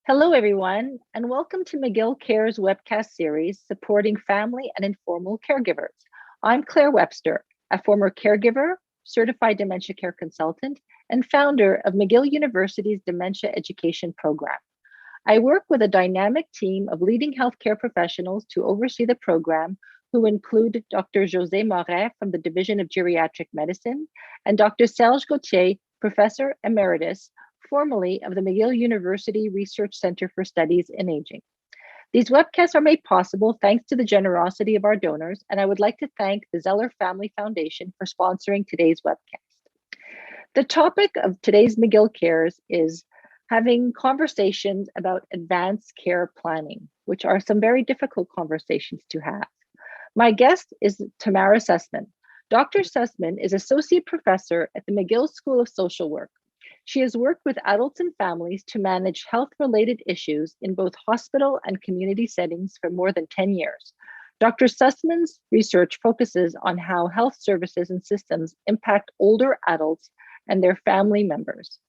Hello, everyone, and welcome to McGill Cares webcast series supporting family and informal caregivers. I'm Claire Webster, a former caregiver, certified dementia care consultant, and founder of McGill University's Dementia Education Program. I work with a dynamic team of leading healthcare professionals to oversee the program, who include Dr. José Moret from the Division of Geriatric Medicine and Dr. Serge Gauthier, Professor Emeritus, formerly of the McGill University Research Center for Studies in Aging. These webcasts are made possible thanks to the generosity of our donors, and I would like to thank the Zeller Family Foundation for sponsoring today's webcast. The topic of today's McGill Cares is having conversations about advanced care planning, which are some very difficult conversations to have. My guest is Tamara Sussman. Dr. Sussman is Associate Professor at the McGill School of Social Work. She has worked with adults and families to manage health-related issues in both hospital and community settings for more than 10 years. Dr. Sussman's research focuses on how health services and systems impact older adults and their family members.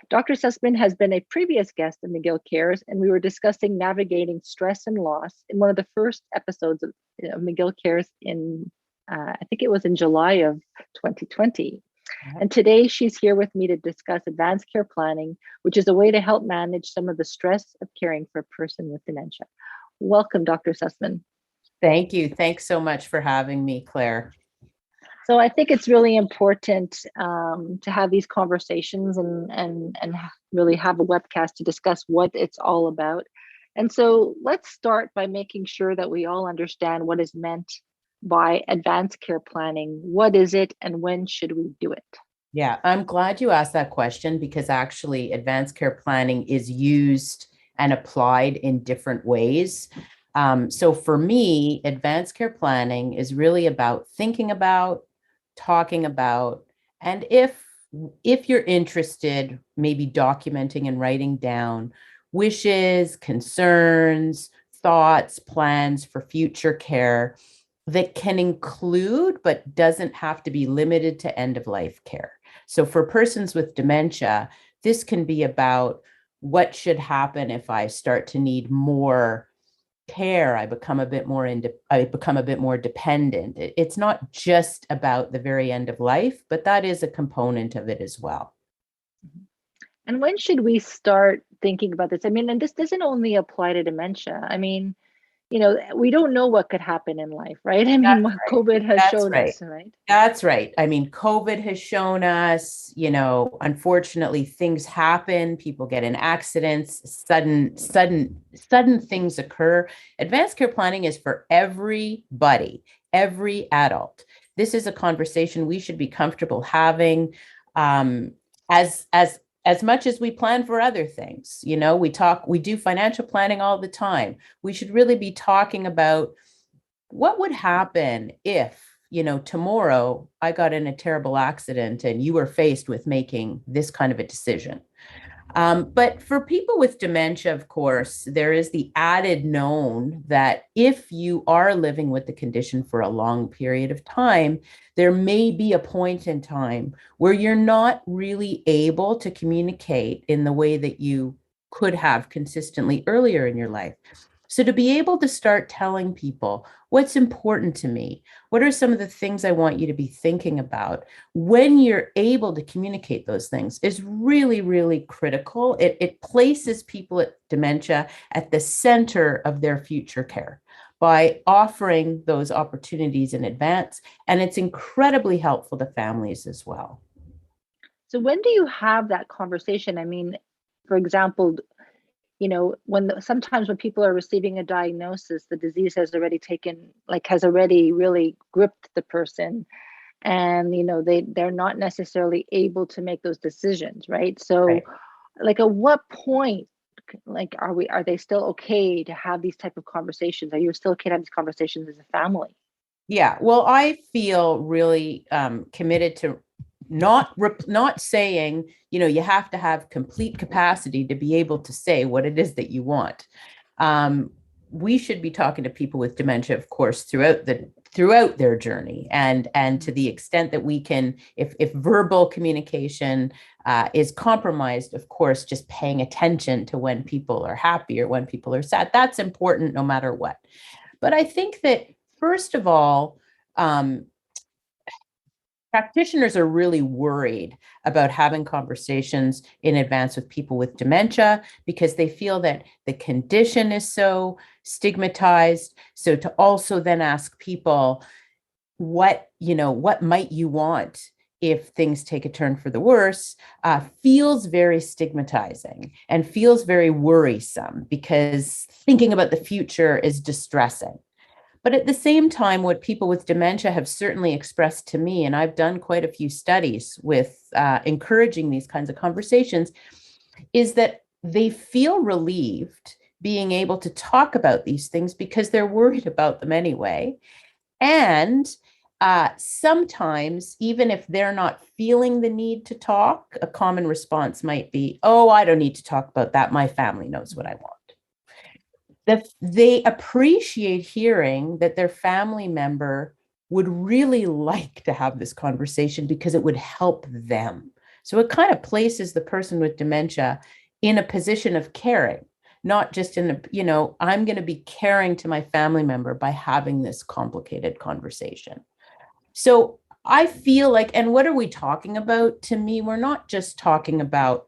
Dr. Sussman has been a previous guest of McGill Cares, and we were discussing navigating stress and loss in one of the first episodes of McGill Cares in, I think it was in July of 2020. And today she's here with me to discuss advanced care planning, which is a way to help manage some of the stress of caring for a person with dementia. Welcome, Dr. Sussman. Thank you. Thanks so much for having me, Claire. So I think it's really important to have these conversations and really have a webcast to discuss what it's all about. And so let's start by making sure that we all understand what is meant by advanced care planning. What is it and when should we do it? Yeah, I'm glad you asked that question because actually advanced care planning is used and applied in different ways. So for me, advanced care planning is really about thinking about, talking about, and if you're interested, maybe documenting and writing down wishes, concerns, thoughts, plans for future care that can include, but doesn't have to be limited to end of life care. So for persons with dementia, this can be about what should happen if I start to need more care. I become a bit more dependent. It's not just about the very end of life, but that is a component of it as well. And when should we start thinking about this? I mean, and this doesn't only apply to dementia. I mean, we don't know what could happen in life, right? I mean, what COVID has shown us, right? That's right. I mean, COVID has shown us, unfortunately, things happen. People get in accidents, sudden things occur. Advanced care planning is for everybody, every adult. This is a conversation we should be comfortable having as much as we plan for other things. We do financial planning all the time. We should really be talking about what would happen if, tomorrow I got in a terrible accident and you were faced with making this kind of a decision. But for people with dementia, of course, there is the added known that if you are living with the condition for a long period of time, there may be a point in time where you're not really able to communicate in the way that you could have consistently earlier in your life. So to be able to start telling people what's important to me, what are some of the things I want you to be thinking about when you're able to communicate those things is really, really critical. It places people with dementia at the center of their future care by offering those opportunities in advance. And it's incredibly helpful to families as well. So when do you have that conversation? I mean, for example, sometimes when people are receiving a diagnosis, the disease has already really gripped the person, and they're not necessarily able to make those decisions, right? So, Right. At what point, are they still okay to have these type of conversations? Are you still okay to have these conversations as a family? Yeah, well, I feel really committed to not saying, you have to have complete capacity to be able to say what it is that you want. We should be talking to people with dementia, of course, throughout throughout their journey, and to the extent that we can, if verbal communication is compromised, of course, just paying attention to when people are happy or when people are sad, that's important no matter what. But I think that first of all, practitioners are really worried about having conversations in advance with people with dementia because they feel that the condition is so stigmatized. So to also then ask people, what might you want if things take a turn for the worse, feels very stigmatizing and feels very worrisome because thinking about the future is distressing. But at the same time, what people with dementia have certainly expressed to me, and I've done quite a few studies with encouraging these kinds of conversations, is that they feel relieved being able to talk about these things because they're worried about them anyway. And sometimes, even if they're not feeling the need to talk, a common response might be, oh, I don't need to talk about that. My family knows what I want. They appreciate hearing that their family member would really like to have this conversation because it would help them. So it kind of places the person with dementia in a position of caring, not just in a, I'm going to be caring to my family member by having this complicated conversation. So I feel like, and what are we talking about? To me, we're not just talking about,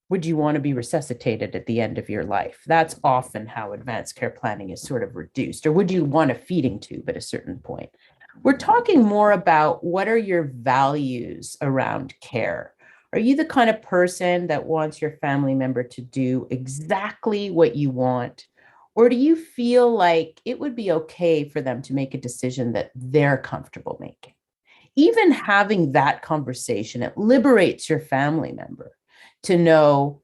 would you want to be resuscitated at the end of your life? That's often how advanced care planning is sort of reduced. Or would you want a feeding tube at a certain point? We're talking more about what are your values around care? Are you the kind of person that wants your family member to do exactly what you want? Or do you feel like it would be okay for them to make a decision that they're comfortable making? Even having that conversation, it liberates your family member to know,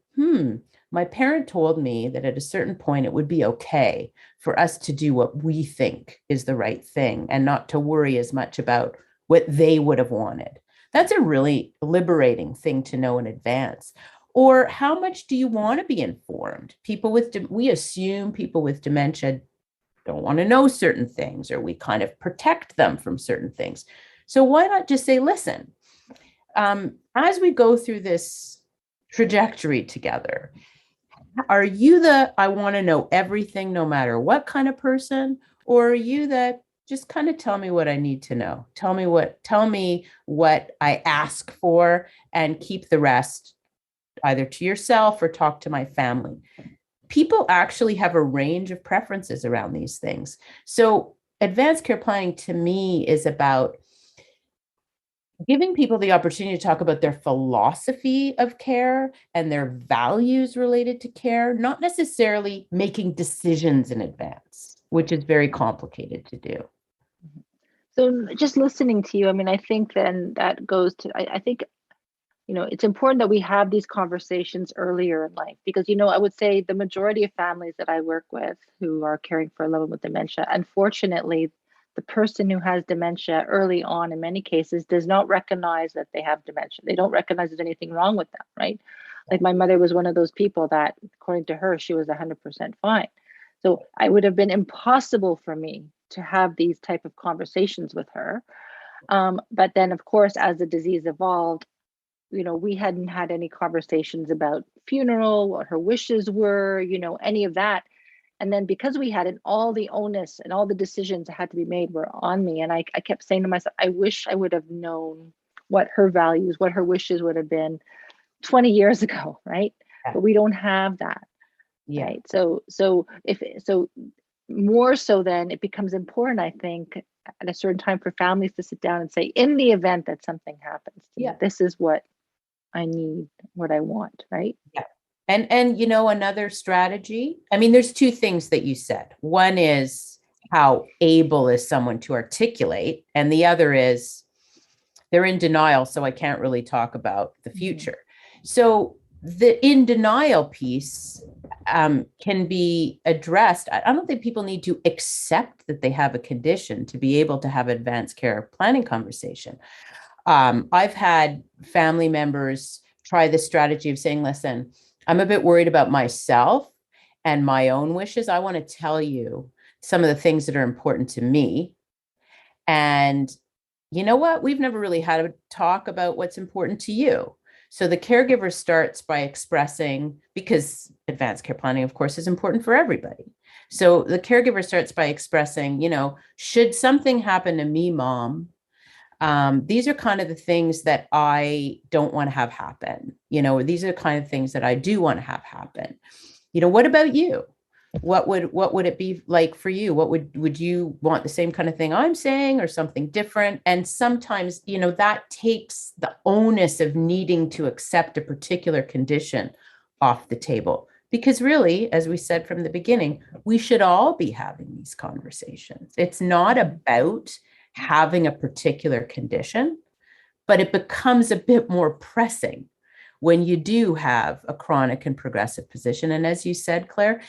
my parent told me that at a certain point it would be okay for us to do what we think is the right thing and not to worry as much about what they would have wanted. That's a really liberating thing to know in advance. Or how much do you want to be informed? We assume people with dementia don't want to know certain things, or we kind of protect them from certain things. So why not just say, listen, as we go through this trajectory together, are you the I want to know everything no matter what kind of person, or are you that just kind of tell me what I need to know, tell me what I ask for, and keep the rest either to yourself or talk to my family? People actually have a range of preferences around these things. So advanced care planning to me is about giving people the opportunity to talk about their philosophy of care and their values related to care, not necessarily making decisions in advance, which is very complicated to do. So just listening to you, I mean, I think then that goes to, I think, it's important that we have these conversations earlier in life because, I would say the majority of families that I work with who are caring for a loved one with dementia, unfortunately, the person who has dementia early on, in many cases, does not recognize that they have dementia. They don't recognize there's anything wrong with them, right? Like my mother was one of those people that, according to her, she was 100% fine. So it would have been impossible for me to have these type of conversations with her. But then, of course, as the disease evolved, we hadn't had any conversations about funeral, what her wishes were, any of that. And then because we had it, all the onus and all the decisions that had to be made were on me. And I kept saying to myself, I wish I would have known what her values, what her wishes would have been 20 years ago, right? Yeah. But we don't have that. Yeah. Right. So more so then it becomes important, I think, at a certain time for families to sit down and say, in the event that something happens to me, this is what I need, what I want, right? Yeah. And another strategy, I mean, there's two things that you said. One is how able is someone to articulate, and the other is they're in denial, so I can't really talk about the future. So the in denial piece can be addressed. I don't think people need to accept that they have a condition to be able to have advanced care planning conversation. I've had family members try the strategy of saying, listen, I'm a bit worried about myself and my own wishes. I want to tell you some of the things that are important to me. And you know what? We've never really had a talk about what's important to you. So the caregiver starts by expressing, because advanced care planning, of course, is important for everybody. So the caregiver starts by expressing, should something happen to me, mom, these are kind of the things that I don't want to have happen. These are the kind of things that I do want to have happen. What about you? What would it be like for you? What would you want the same kind of thing I'm saying or something different? And sometimes, that takes the onus of needing to accept a particular condition off the table. Because really, as we said from the beginning, we should all be having these conversations. It's not about having a particular condition, but it becomes a bit more pressing when you do have a chronic and progressive position. And as you said, Claire,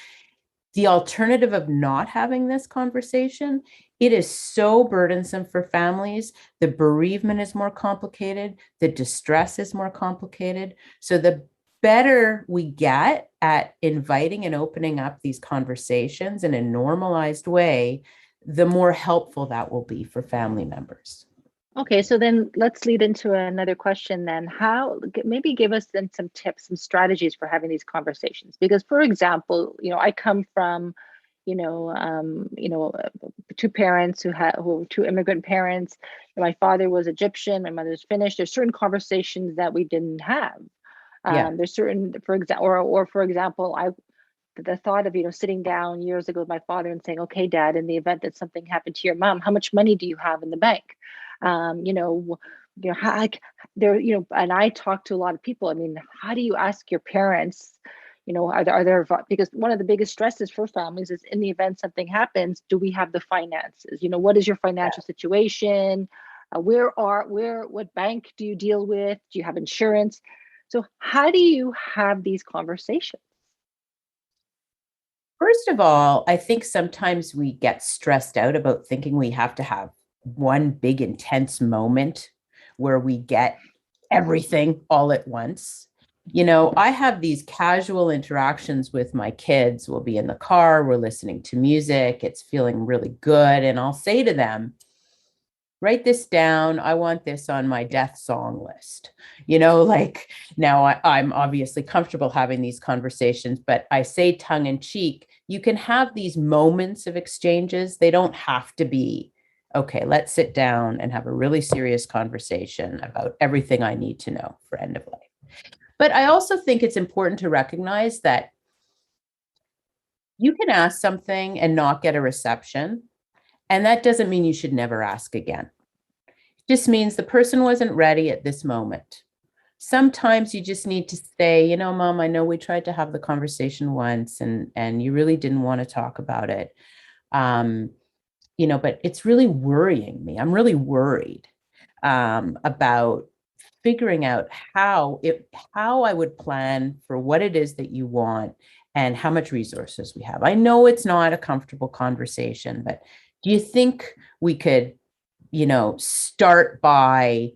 the alternative of not having this conversation, it is so burdensome for families. The bereavement is more complicated. The distress is more complicated. So the better we get at inviting and opening up these conversations in a normalized way, the more helpful that will be for family members. Okay, so then let's lead into another question then. Maybe give us then some tips, some strategies for having these conversations. Because for example, I come from, two parents two immigrant parents. My father was Egyptian, my mother's Finnish. There's certain conversations that we didn't have. There's certain, for example, the thought of, sitting down years ago with my father and saying, okay, Dad, in the event that something happened to your mom, how much money do you have in the bank? How, and I talk to a lot of people. I mean, how do you ask your parents, because one of the biggest stresses for families is, in the event something happens, do we have the finances? What is your financial situation? What bank do you deal with? Do you have insurance? So how do you have these conversations? First of all, I think sometimes we get stressed out about thinking we have to have one big intense moment where we get everything all at once. I have these casual interactions with my kids. We'll be in the car, we're listening to music, it's feeling really good. And I'll say to them, write this down. I want this on my death song list. Now I'm obviously comfortable having these conversations, but I say tongue in cheek, you can have these moments of exchanges. They don't have to be, okay, let's sit down and have a really serious conversation about everything I need to know for end of life. But I also think it's important to recognize that you can ask something and not get a reception. And that doesn't mean you should never ask again. It just means the person wasn't ready at this moment. Sometimes you just need to say, Mom, I know we tried to have the conversation once and you really didn't want to talk about it. But it's really worrying me. I'm really worried about figuring out how I would plan for what it is that you want and how much resources we have. I know it's not a comfortable conversation, but do you think we could, start by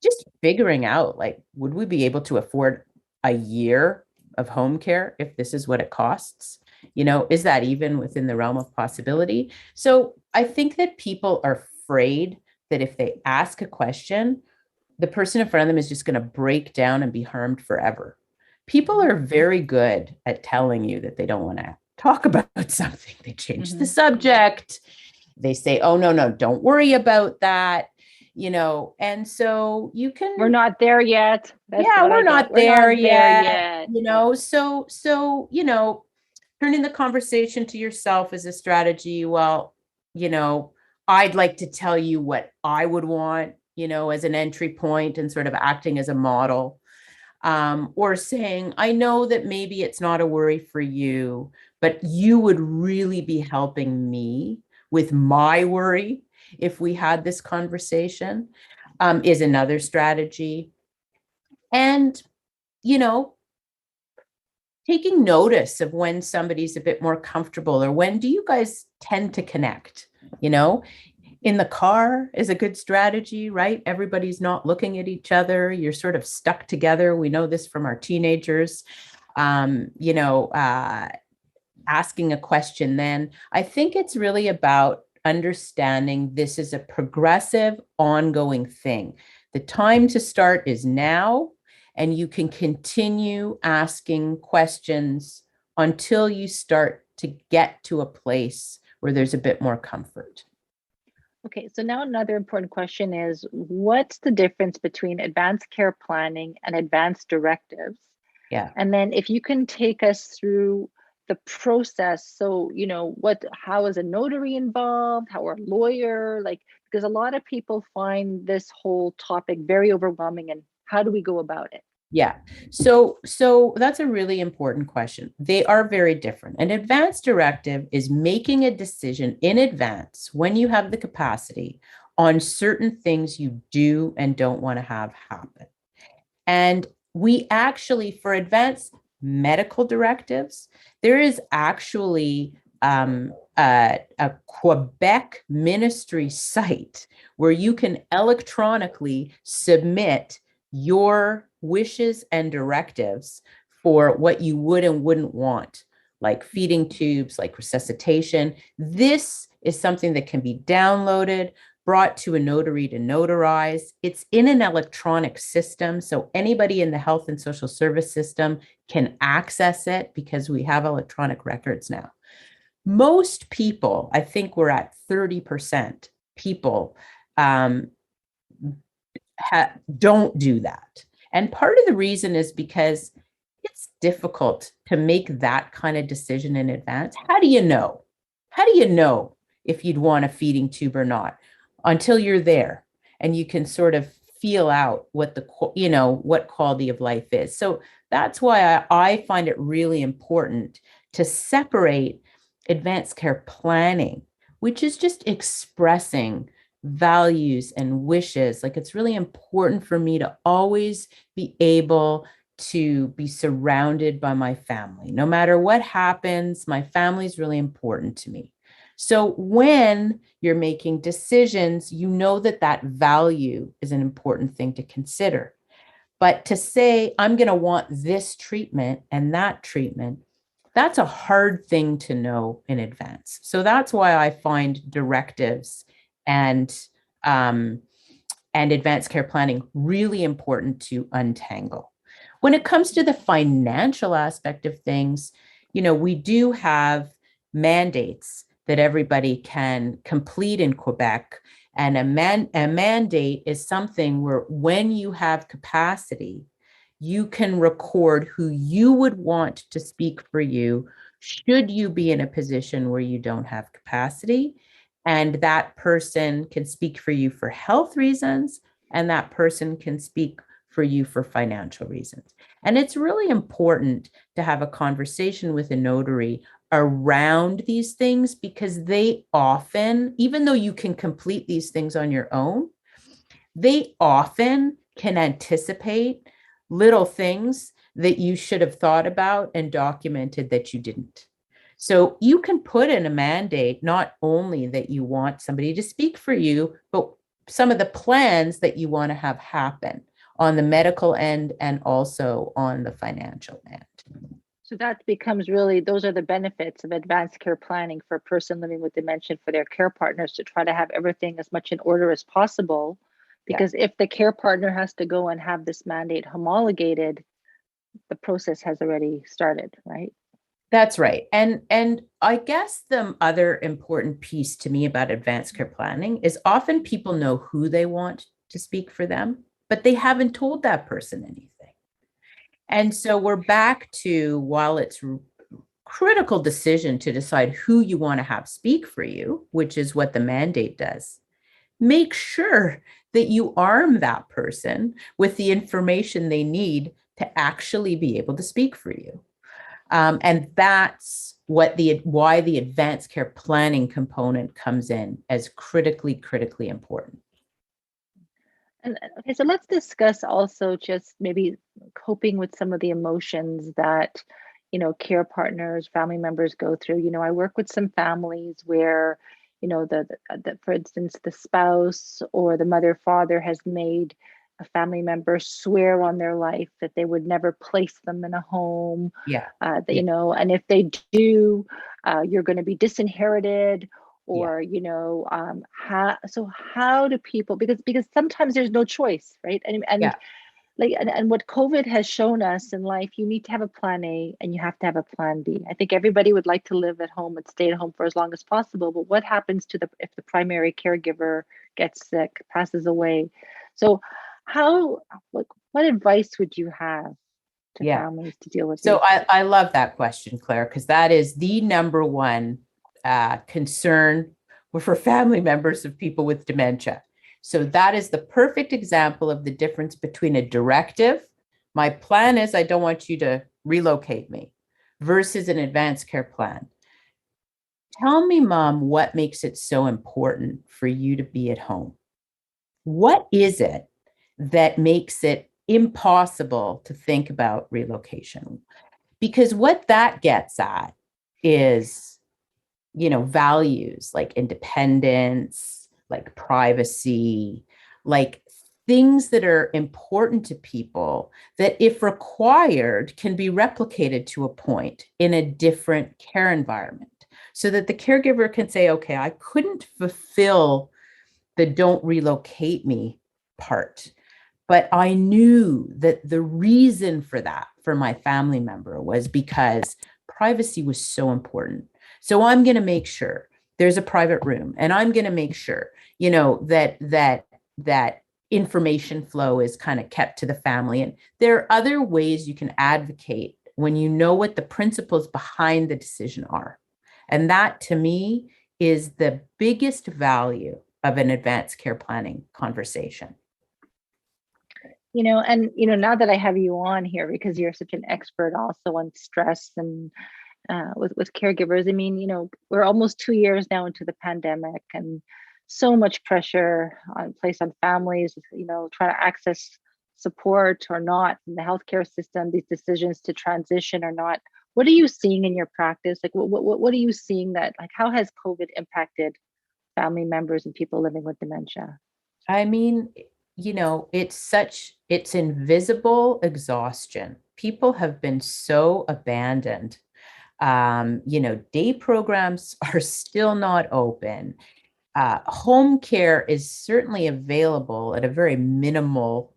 just figuring out, would we be able to afford a year of home care if this is what it costs? Is that even within the realm of possibility? So I think that people are afraid that if they ask a question, the person in front of them is just going to break down and be harmed forever. People are very good at telling you that they don't want to talk about something. They change the subject. They say, oh, no, don't worry about that. And so you can. We're not there yet. We're not there yet. So, turning the conversation to yourself as a strategy. Well, I'd like to tell you what I would want, as an entry point and sort of acting as a model. Or saying, I know that maybe it's not a worry for you, but you would really be helping me with my worry if we had this conversation, is another strategy. And, taking notice of when somebody's a bit more comfortable, or when do you guys tend to connect, in the car is a good strategy, right? Everybody's not looking at each other. You're sort of stuck together. We know this from our teenagers. Asking a question then. I think it's really about understanding this is a progressive, ongoing thing. The time to start is now, and you can continue asking questions until you start to get to a place where there's a bit more comfort. Okay, so now another important question is, what's the difference between advanced care planning and advanced directives? Yeah. And then if you can take us through the process, so, how is a notary involved? How are a lawyer? Because a lot of people find this whole topic very overwhelming, and how do we go about it? Yeah. So that's a really important question. They are very different. An advance directive is making a decision in advance when you have the capacity on certain things you do and don't want to have happen. And we actually, for advanced medical directives, there is actually a Quebec ministry site where you can electronically submit your wishes and directives for what you would and wouldn't want, like feeding tubes, like resuscitation. This is something that can be downloaded, brought to a notary to notarize. It's in an electronic system, so anybody in the health and social service system can access it because we have electronic records now. Most people, I think we're at 30% people don't do that. And part of the reason is because it's difficult to make that kind of decision in advance. How do you know? How do you know if you'd want a feeding tube or not until you're there and you can sort of feel out what what quality of life is? So that's why I find it really important to separate advanced care planning, which is just expressing values and wishes. Like, it's really important for me to always be able to be surrounded by my family. No matter what happens, my family is really important to me. So when you're making decisions, you know that that value is an important thing to consider. But to say, I'm going to want this treatment and that treatment, that's a hard thing to know in advance. So that's why I find directives and advanced care planning really important to untangle. When it comes to the financial aspect of things, we do have mandates that everybody can complete in Quebec. And a mandate is something where when you have capacity, you can record who you would want to speak for you should you be in a position where you don't have capacity. And that person can speak for you for health reasons, and that person can speak for you for financial reasons. And it's really important to have a conversation with a notary around these things, because they often, even though you can complete these things on your own, they often can anticipate little things that you should have thought about and documented that you didn't. So you can put in a mandate, not only that you want somebody to speak for you, but some of the plans that you want to have happen on the medical end and also on the financial end. So that becomes really, those are the benefits of advanced care planning for a person living with dementia, for their care partners, to try to have everything as much in order as possible. Because if the care partner has to go and have this mandate homologated, the process has already started, right? That's right. And I guess the other important piece to me about advanced care planning is often people know who they want to speak for them, but they haven't told that person anything. And so we're back to, while it's a critical decision to decide who you want to have speak for you, which is what the mandate does, make sure that you arm that person with the information they need to actually be able to speak for you. And that's why the advanced care planning component comes in as critically important. And okay, so let's discuss also just maybe coping with some of the emotions that, care partners, family members go through. I work with some families where, for instance, the spouse or the mother, father has made a family member swear on their life that they would never place them in a home. Yeah. And if they do, you're going to be disinherited, Yeah. or how do people, because sometimes there's no choice, right? And Yeah. like and what COVID has shown us in life, you need to have a plan A and you have to have a plan B. I think everybody would like to live at home and stay at home for as long as possible, but what happens to the if the primary caregiver gets sick, passes away? So how what advice would you have to Yeah. families to deal with So these? I love that question, Claire, because that is the number one concern for family members of people with dementia. So that is the perfect example of the difference between a directive, my plan is I don't want you to relocate me, versus an advanced care plan. Tell me, Mom, what makes it so important for you to be at home? What is it that makes it impossible to think about relocation? Because what that gets at is, values like independence, like privacy, like things that are important to people that, if required, can be replicated to a point in a different care environment, so that the caregiver can say, okay, I couldn't fulfill the don't relocate me part, but I knew that the reason for that for my family member was because privacy was so important. So I'm going to make sure there's a private room, and I'm going to make sure, that information flow is kind of kept to the family. And there are other ways you can advocate when you know what the principles behind the decision are. And that, to me, is the biggest value of an advanced care planning conversation. And now that I have you on here, because you're such an expert also on stress and with caregivers, I mean, we're almost 2 years now into the pandemic, and so much pressure on placed on families, trying to access support or not in the healthcare system, these decisions to transition or not. What are you seeing in your practice? Like, what are you seeing that, like, how has COVID impacted family members and people living with dementia? I mean, it's invisible exhaustion. People have been so abandoned. Day programs are still not open. Home care is certainly available at a very minimal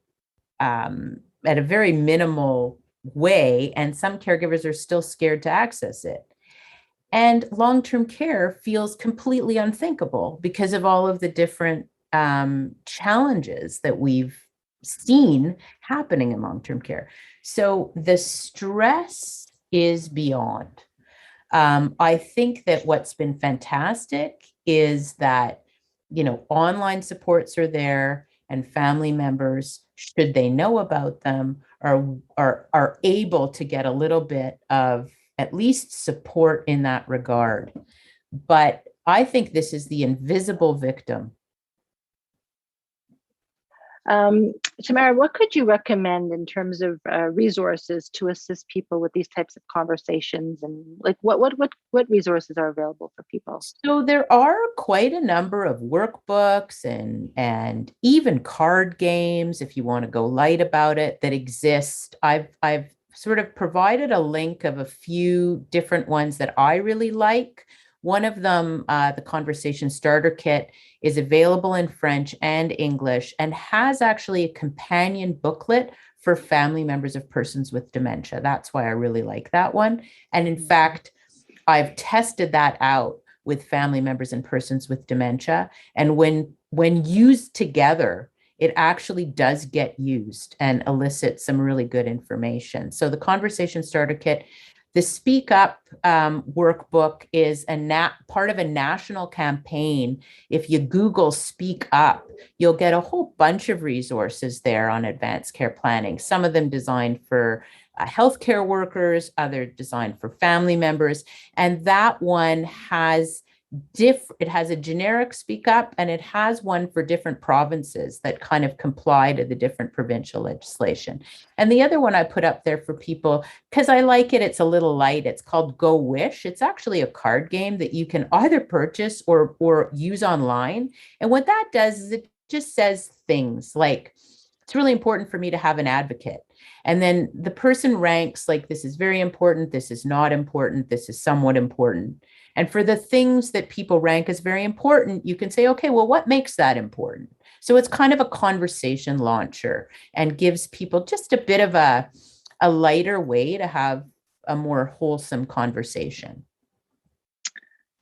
way, and some caregivers are still scared to access it. And long-term care feels completely unthinkable because of all of the different challenges that we've seen happening in long-term care. So the stress is beyond. I think that what's been fantastic is that, online supports are there, and family members, should they know about them, are able to get a little bit of at least support in that regard. But I think this is the invisible victim. Tamara, what could you recommend in terms of resources to assist people with these types of conversations, and like what resources are available for people? So there are quite a number of workbooks and even card games, if you want to go light about it, that exist. I've sort of provided a link of a few different ones that I really like. One of them, the Conversation Starter Kit, is available in French and English and has actually a companion booklet for family members of persons with dementia. That's why I really like that one. And in fact, I've tested that out with family members and persons with dementia. And when used together, it actually does get used and elicit some really good information. So the Conversation Starter Kit, the Speak Up workbook is part of a national campaign. If you Google Speak Up, you'll get a whole bunch of resources there on advanced care planning, some of them designed for healthcare workers, other designed for family members. And that one has it has a generic Speak Up, and it has one for different provinces that kind of comply to the different provincial legislation. And the other one I put up there for people, because I like it, it's a little light, it's called Go Wish. It's actually a card game that you can either purchase or use online. And what that does is it just says things like, it's really important for me to have an advocate. And then the person ranks like, this is very important, this is not important, this is somewhat important. And for the things that people rank as very important, you can say, okay, well, what makes that important? So it's kind of a conversation launcher and gives people just a bit of a lighter way to have a more wholesome conversation.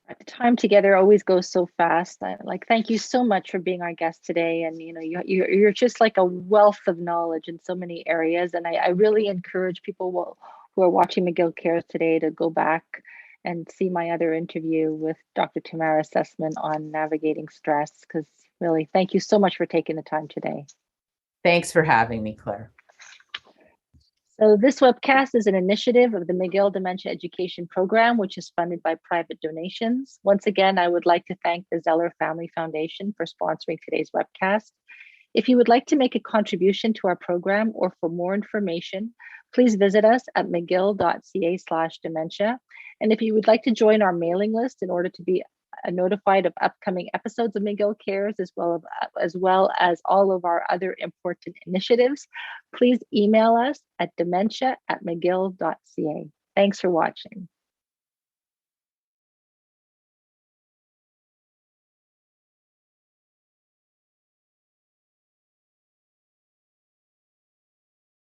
The time together always goes so fast. Thank you so much for being our guest today. And you're just like a wealth of knowledge in so many areas. And I really encourage people who are watching McGill Cares today to go back and see my other interview with Dr. Tamara Sussman on navigating stress. Because really, thank you so much for taking the time today. Thanks for having me, Claire. So this webcast is an initiative of the McGill Dementia Education Program, which is funded by private donations. Once again, I would like to thank the Zeller Family Foundation for sponsoring today's webcast. If you would like to make a contribution to our program or for more information, please visit us at mcgill.ca/dementia. And if you would like to join our mailing list in order to be notified of upcoming episodes of McGill Cares, as well as all of our other important initiatives, please email us at dementia@mcgill.ca. Thanks for watching.